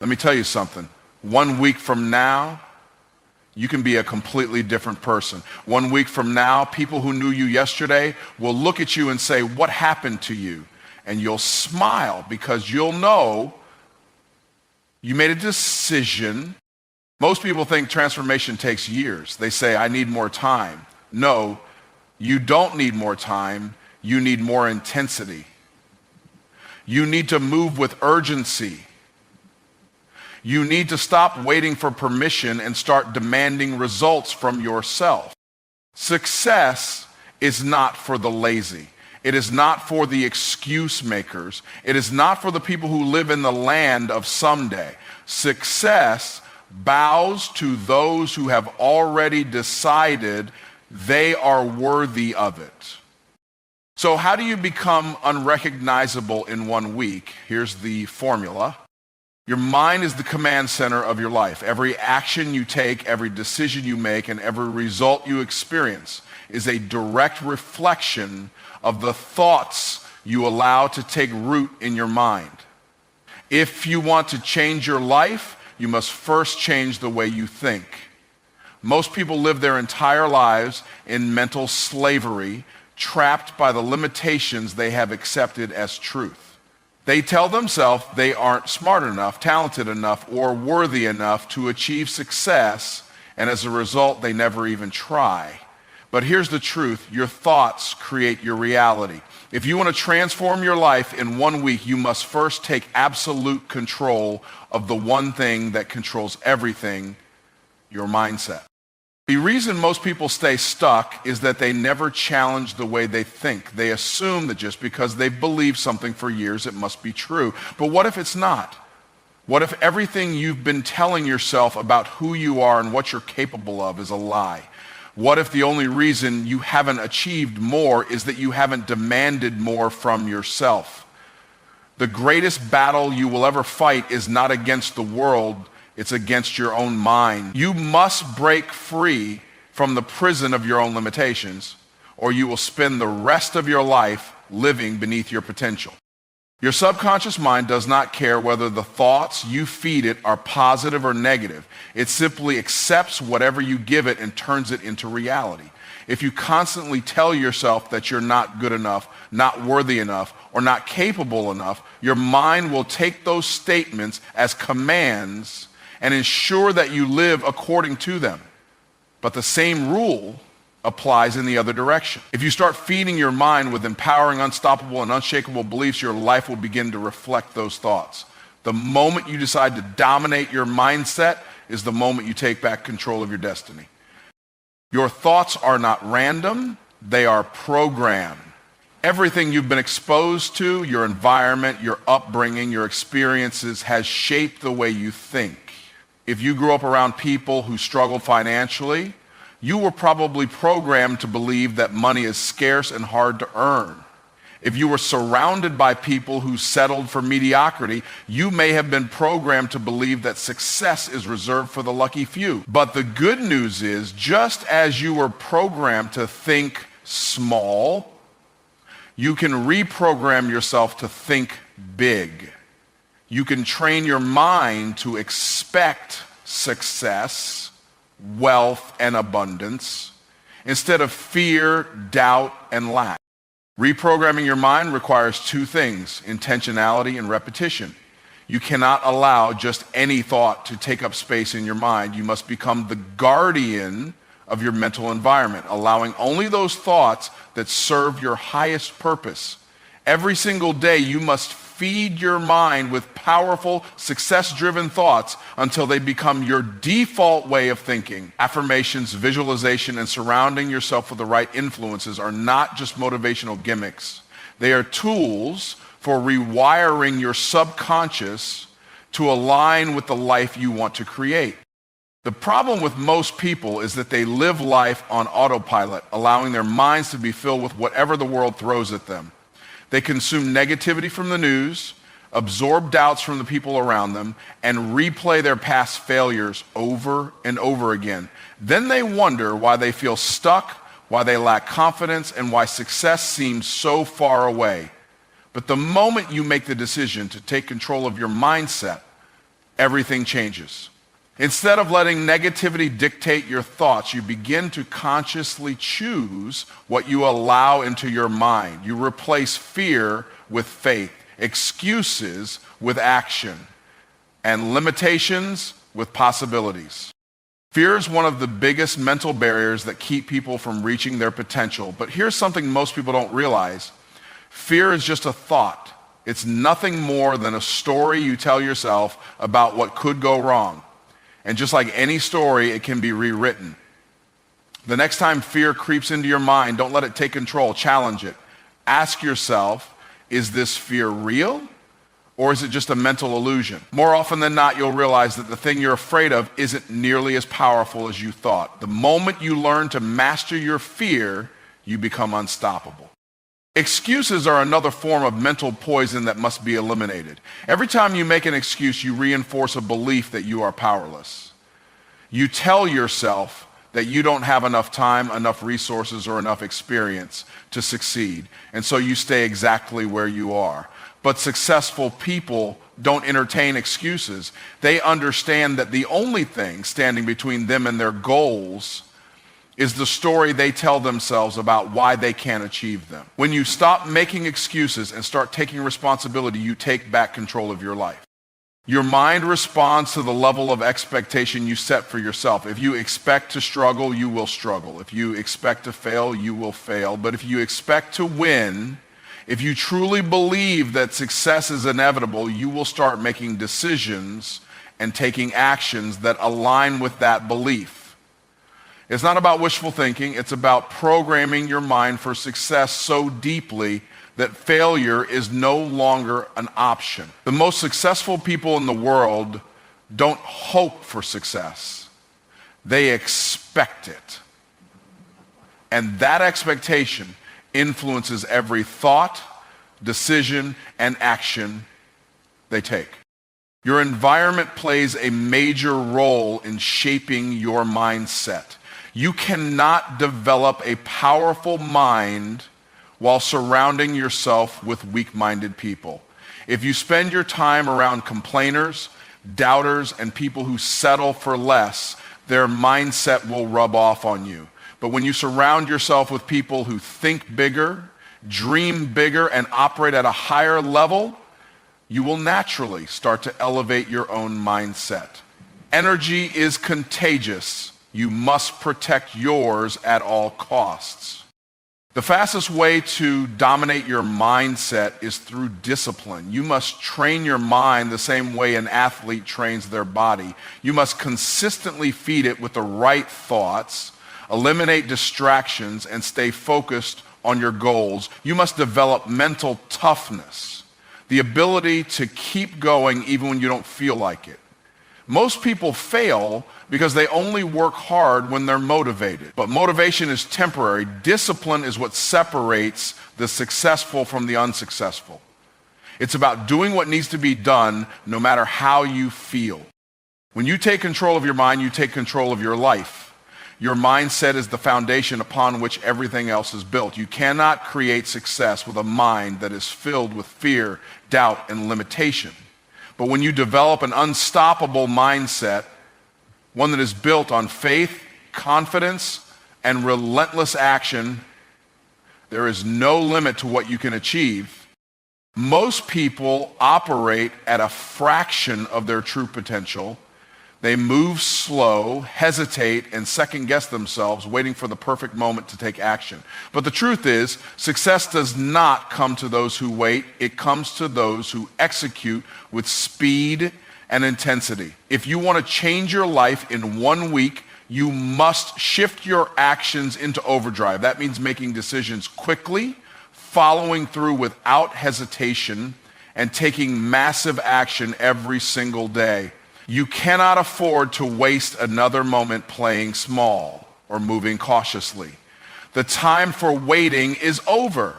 Let me tell you something. 1 week from now, you can be a completely different person. 1 week from now, people who knew you yesterday will look at you and say, "What happened to you?" And you'll smile because you'll know you made a decision. Most people think transformation takes years. They say, "I need more time." No, you don't need more time. You need more intensity. You need to move with urgency. You need to stop waiting for permission and start demanding results from yourself. Success is not for the lazy. It is not for the excuse makers. It is not for the people who live in the land of someday. Success bows to those who have already decided they are worthy of it. So how do you become unrecognizable in 1 week? Here's the formula. Your mind is the command center of your life. Every action you take, every decision you make, and every result you experience is a direct reflection of the thoughts you allow to take root in your mind. If you want to change your life, you must first change the way you think. Most people live their entire lives in mental slavery, trapped by the limitations they have accepted as truth. They tell themselves they aren't smart enough, talented enough, or worthy enough to achieve success, and as a result, they never even try. But here's the truth. Your thoughts create your reality. If you want to transform your life in 1 week, you must first take absolute control of the one thing that controls everything, your mindset. The reason most people stay stuck is that they never challenge the way they think. They assume that just because they've believed something for years, it must be true. But what if it's not? What if everything you've been telling yourself about who you are and what you're capable of is a lie? What if the only reason you haven't achieved more is that you haven't demanded more from yourself? The greatest battle you will ever fight is not against the world, it's against your own mind. You must break free from the prison of your own limitations, or you will spend the rest of your life living beneath your potential. Your subconscious mind does not care whether the thoughts you feed it are positive or negative. It simply accepts whatever you give it and turns it into reality. If you constantly tell yourself that you're not good enough, not worthy enough, or not capable enough, your mind will take those statements as commands and ensure that you live according to them. But the same rule applies in the other direction. If you start feeding your mind with empowering, unstoppable, and unshakable beliefs, your life will begin to reflect those thoughts. The moment you decide to dominate your mindset is the moment you take back control of your destiny. Your thoughts are not random, they are programmed. Everything you've been exposed to, your environment, your upbringing, your experiences has shaped the way you think. If you grew up around people who struggled financially, you were probably programmed to believe that money is scarce and hard to earn. If you were surrounded by people who settled for mediocrity, you may have been programmed to believe that success is reserved for the lucky few. But the good news is, just as you were programmed to think small, you can reprogram yourself to think big. You can train your mind to expect success, wealth, and abundance instead of fear, doubt, and lack. Reprogramming your mind requires two things: intentionality and repetition. You cannot allow just any thought to take up space in your mind. You must become the guardian of your mental environment, allowing only those thoughts that serve your highest purpose. Every single day, you must feed your mind with powerful, success-driven thoughts until they become your default way of thinking. Affirmations, visualization, and surrounding yourself with the right influences are not just motivational gimmicks. They are tools for rewiring your subconscious to align with the life you want to create. The problem with most people is that they live life on autopilot, allowing their minds to be filled with whatever the world throws at them. They consume negativity from the news, absorb doubts from the people around them, and replay their past failures over and over again. Then they wonder why they feel stuck, why they lack confidence, and why success seems so far away. But the moment you make the decision to take control of your mindset, everything changes. Instead of letting negativity dictate your thoughts, you begin to consciously choose what you allow into your mind. You replace fear with faith, excuses with action, and limitations with possibilities. Fear is one of the biggest mental barriers that keep people from reaching their potential. But here's something most people don't realize. Fear is just a thought. It's nothing more than a story you tell yourself about what could go wrong. And just like any story, it can be rewritten. The next time fear creeps into your mind, don't let it take control. Challenge it. Ask yourself, is this fear real? Or is it just a mental illusion? More often than not, you'll realize that the thing you're afraid of isn't nearly as powerful as you thought. The moment you learn to master your fear, you become unstoppable. Excuses are another form of mental poison that must be eliminated. Every time you make an excuse, you reinforce a belief that you are powerless. You tell yourself that you don't have enough time, enough resources, or enough experience to succeed, and so you stay exactly where you are. But successful people don't entertain excuses. They understand that the only thing standing between them and their goals is the story they tell themselves about why they can't achieve them. When you stop making excuses and start taking responsibility, you take back control of your life. Your mind responds to the level of expectation you set for yourself. If you expect to struggle, you will struggle. If you expect to fail, you will fail. But if you expect to win, if you truly believe that success is inevitable, you will start making decisions and taking actions that align with that belief. It's not about wishful thinking. It's about programming your mind for success so deeply that failure is no longer an option. The most successful people in the world don't hope for success. They expect it. And that expectation influences every thought, decision, and action they take. Your environment plays a major role in shaping your mindset. You cannot develop a powerful mind while surrounding yourself with weak-minded people. If you spend your time around complainers, doubters, and people who settle for less, their mindset will rub off on you. But when you surround yourself with people who think bigger, dream bigger, and operate at a higher level, you will naturally start to elevate your own mindset. Energy is contagious. You must protect yours at all costs. The fastest way to dominate your mindset is through discipline. You must train your mind the same way an athlete trains their body. You must consistently feed it with the right thoughts, eliminate distractions, and stay focused on your goals. You must develop mental toughness, the ability to keep going even when you don't feel like it. Most people fail because they only work hard when they're motivated. But motivation is temporary. Discipline is what separates the successful from the unsuccessful. It's about doing what needs to be done no matter how you feel. When you take control of your mind, you take control of your life. Your mindset is the foundation upon which everything else is built. You cannot create success with a mind that is filled with fear, doubt, and limitation. But when you develop an unstoppable mindset, one that is built on faith, confidence, and relentless action, there is no limit to what you can achieve. Most people operate at a fraction of their true potential. They move slow, hesitate, and second-guess themselves, waiting for the perfect moment to take action. But the truth is, success does not come to those who wait. It comes to those who execute with speed and intensity. If you want to change your life in 1 week, you must shift your actions into overdrive. That means making decisions quickly, following through without hesitation, and taking massive action every single day. You cannot afford to waste another moment playing small or moving cautiously. The time for waiting is over.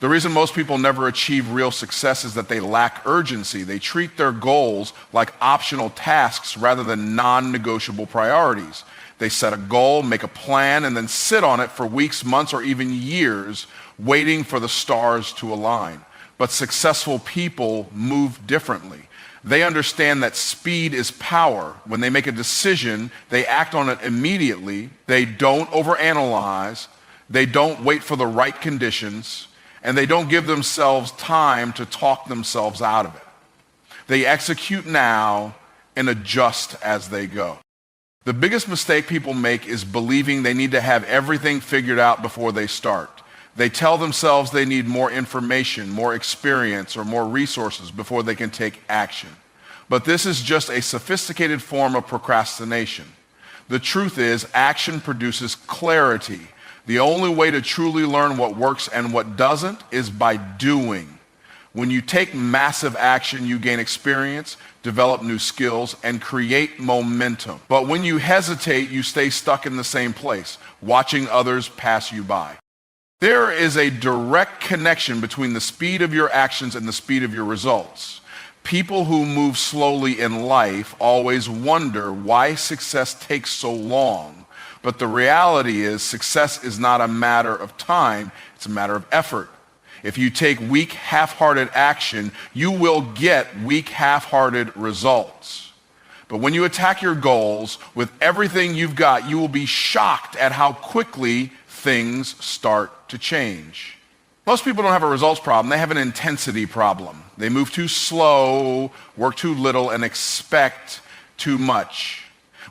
The reason most people never achieve real success is that they lack urgency. They treat their goals like optional tasks rather than non-negotiable priorities. They set a goal, make a plan, and then sit on it for weeks, months, or even years, waiting for the stars to align. But successful people move differently. They understand that speed is power. When they make a decision, they act on it immediately. They don't overanalyze. They don't wait for the right conditions. And they don't give themselves time to talk themselves out of it. They execute now and adjust as they go. The biggest mistake people make is believing they need to have everything figured out before they start. They tell themselves they need more information, more experience, or more resources before they can take action. But this is just a sophisticated form of procrastination. The truth is, action produces clarity. The only way to truly learn what works and what doesn't is by doing. When you take massive action, you gain experience, develop new skills, and create momentum. But when you hesitate, you stay stuck in the same place, watching others pass you by. There is a direct connection between the speed of your actions and the speed of your results. People who move slowly in life always wonder why success takes so long. But the reality is, success is not a matter of time, it's a matter of effort. If you take weak, half-hearted action, you will get weak, half-hearted results. But when you attack your goals with everything you've got, you will be shocked at how quickly things start to change. Most people don't have a results problem, they have an intensity problem. They move too slow, work too little, and expect too much.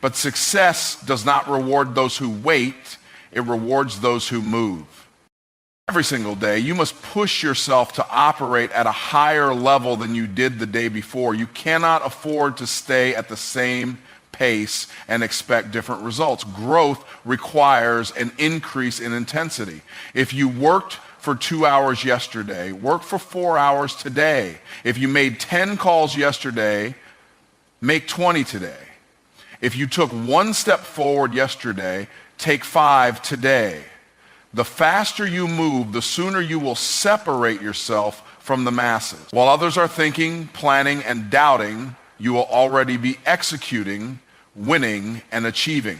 But success does not reward those who wait, it rewards those who move. Every single day, you must push yourself to operate at a higher level than you did the day before. You cannot afford to stay at the same pace and expect different results. Growth requires an increase in intensity. If you worked for 2 hours yesterday, work for 4 hours today. If you made 10 calls yesterday, make 20 today. If you took 1 step forward yesterday, take 5 today. The faster you move, the sooner you will separate yourself from the masses. While others are thinking, planning, and doubting, you will already be executing, winning, and achieving.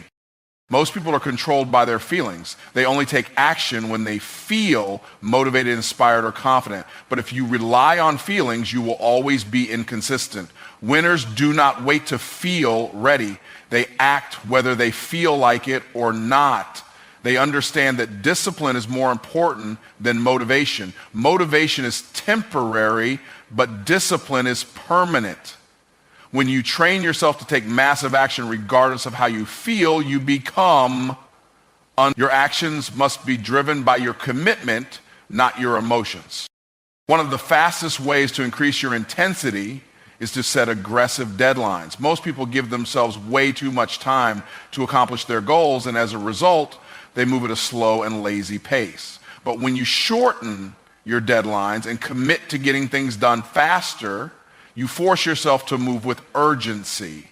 Most people are controlled by their feelings. They only take action when they feel motivated, inspired, or confident. But if you rely on feelings, you will always be inconsistent. Winners do not wait to feel ready. They act whether they feel like it or not. They understand that discipline is more important than motivation. Motivation is temporary, but discipline is permanent. When you train yourself to take massive action regardless of how you feel, you become your actions must be driven by your commitment, not your emotions. One of the fastest ways to increase your intensity is to set aggressive deadlines. Most people give themselves way too much time to accomplish their goals, and as a result, they move at a slow and lazy pace. But when you shorten your deadlines and commit to getting things done faster, you force yourself to move with urgency.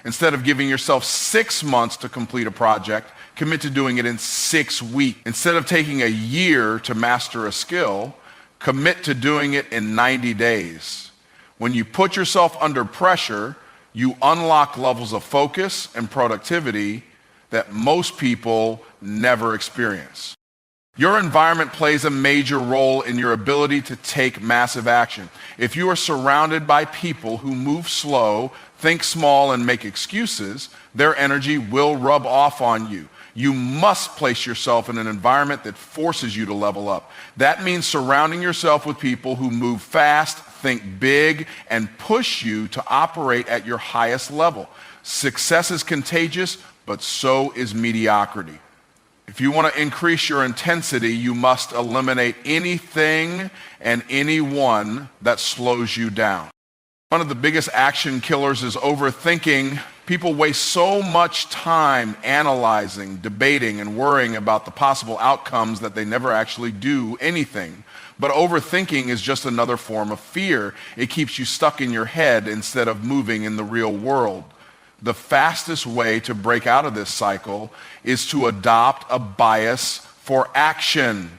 Instead of giving yourself 6 months to complete a project, commit to doing it in 6 weeks. Instead of taking a year to master a skill, commit to doing it in 90 days. When you put yourself under pressure, you unlock levels of focus and productivity that most people never experience. Your environment plays a major role in your ability to take massive action. If you are surrounded by people who move slow, think small, and make excuses, their energy will rub off on you. You must place yourself in an environment that forces you to level up. That means surrounding yourself with people who move fast, think big, and push you to operate at your highest level. Success is contagious, but so is mediocrity. If you want to increase your intensity, you must eliminate anything and anyone that slows you down. One of the biggest action killers is overthinking. People waste so much time analyzing, debating, and worrying about the possible outcomes that they never actually do anything. But overthinking is just another form of fear. It keeps you stuck in your head instead of moving in the real world. The fastest way to break out of this cycle is to adopt a bias for action.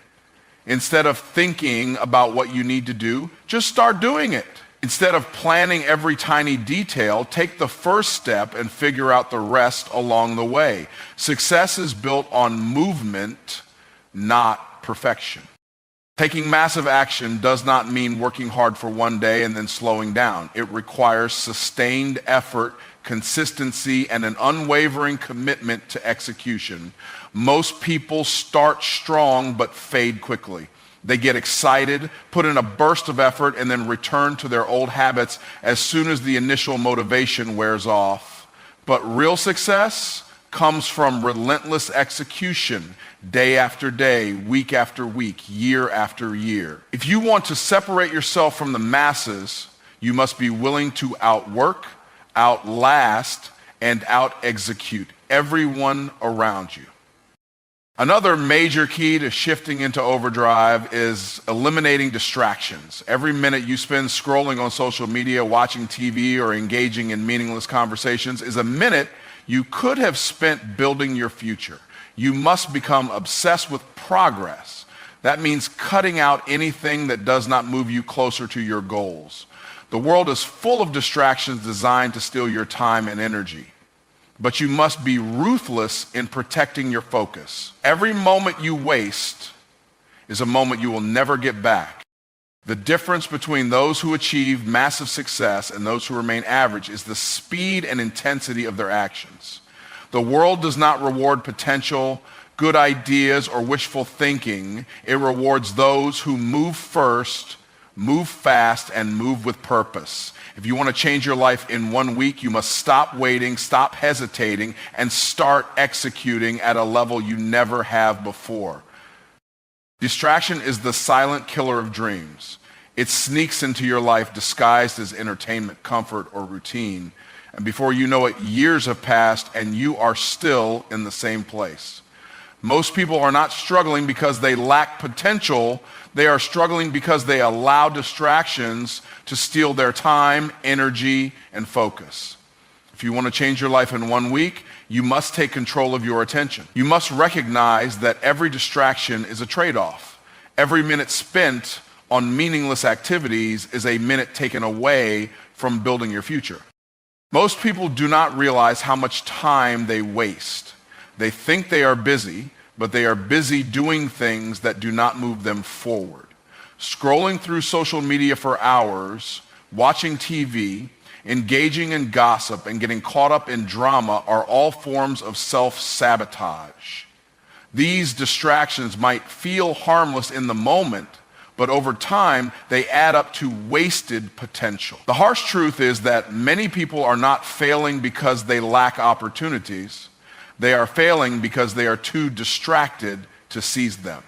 Instead of thinking about what you need to do, just start doing it. Instead of planning every tiny detail, take the first step and figure out the rest along the way. Success is built on movement, not perfection. Taking massive action does not mean working hard for one day and then slowing down. It requires sustained effort, consistency, and an unwavering commitment to execution. Most people start strong but fade quickly. They get excited, put in a burst of effort, and then return to their old habits as soon as the initial motivation wears off. But real success comes from relentless execution, day after day, week after week, year after year. If you want to separate yourself from the masses, you must be willing to outwork, outlast, and out-execute everyone around you. Another major key to shifting into overdrive is eliminating distractions. Every minute you spend scrolling on social media, watching TV, or engaging in meaningless conversations is a minute you could have spent building your future. You must become obsessed with progress. That means cutting out anything that does not move you closer to your goals. The world is full of distractions designed to steal your time and energy. But you must be ruthless in protecting your focus. Every moment you waste is a moment you will never get back. The difference between those who achieve massive success and those who remain average is the speed and intensity of their actions. The world does not reward potential, good ideas, or wishful thinking. It rewards those who move first, move fast, and move with purpose. If you want to change your life in 1 week, you must stop waiting, stop hesitating, and start executing at a level you never have before. Distraction is the silent killer of dreams. It sneaks into your life disguised as entertainment, comfort, or routine. And before you know it, years have passed and you are still in the same place. Most people are not struggling because they lack potential. They are struggling because they allow distractions to steal their time, energy, and focus. If you want to change your life in 1 week, you must take control of your attention. You must recognize that every distraction is a trade-off. Every minute spent on meaningless activities is a minute taken away from building your future. Most people do not realize how much time they waste. They think they are busy, but they are busy doing things that do not move them forward. Scrolling through social media for hours, watching TV, engaging in gossip, and getting caught up in drama are all forms of self-sabotage. These distractions might feel harmless in the moment, but over time, they add up to wasted potential. The harsh truth is that many people are not failing because they lack opportunities. They are failing because they are too distracted to seize them.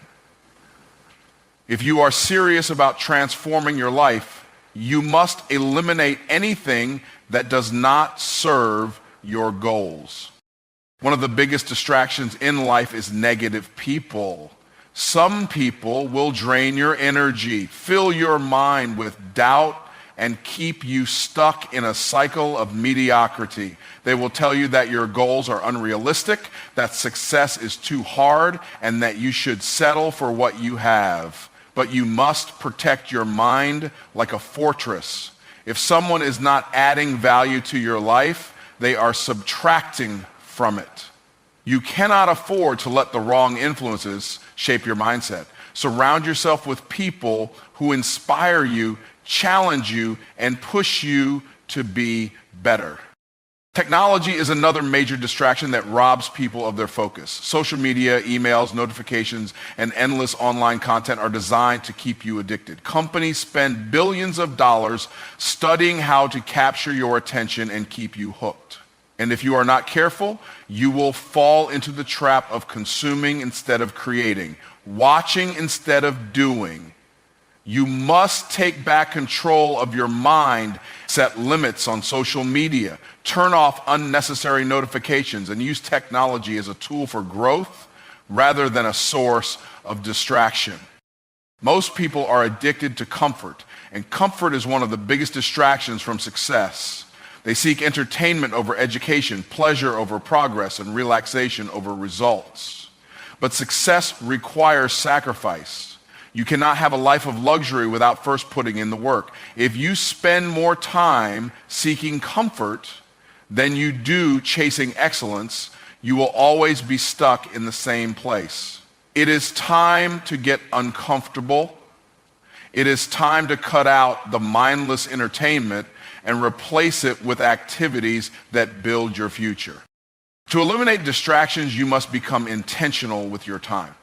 If you are serious about transforming your life, you must eliminate anything that does not serve your goals. One of the biggest distractions in life is negative people. Some people will drain your energy, fill your mind with doubt, and keep you stuck in a cycle of mediocrity. They will tell you that your goals are unrealistic, that success is too hard, and that you should settle for what you have. But you must protect your mind like a fortress. If someone is not adding value to your life, they are subtracting from it. You cannot afford to let the wrong influences shape your mindset. Surround yourself with people who inspire you, challenge you, and push you to be better. Technology is another major distraction that robs people of their focus. Social media, emails, notifications, and endless online content are designed to keep you addicted. Companies spend billions of dollars studying how to capture your attention and keep you hooked. And if you are not careful, you will fall into the trap of consuming instead of creating, watching instead of doing. You must take back control of your mind, set limits on social media, turn off unnecessary notifications, and use technology as a tool for growth rather than a source of distraction. Most people are addicted to comfort, and comfort is one of the biggest distractions from success. They seek entertainment over education, pleasure over progress, and relaxation over results. But success requires sacrifice. You cannot have a life of luxury without first putting in the work. If you spend more time seeking comfort than you do chasing excellence, you will always be stuck in the same place. It is time to get uncomfortable It is time to cut out the mindless entertainment and replace it with activities that build your future. To eliminate distractions, you must become intentional with your time.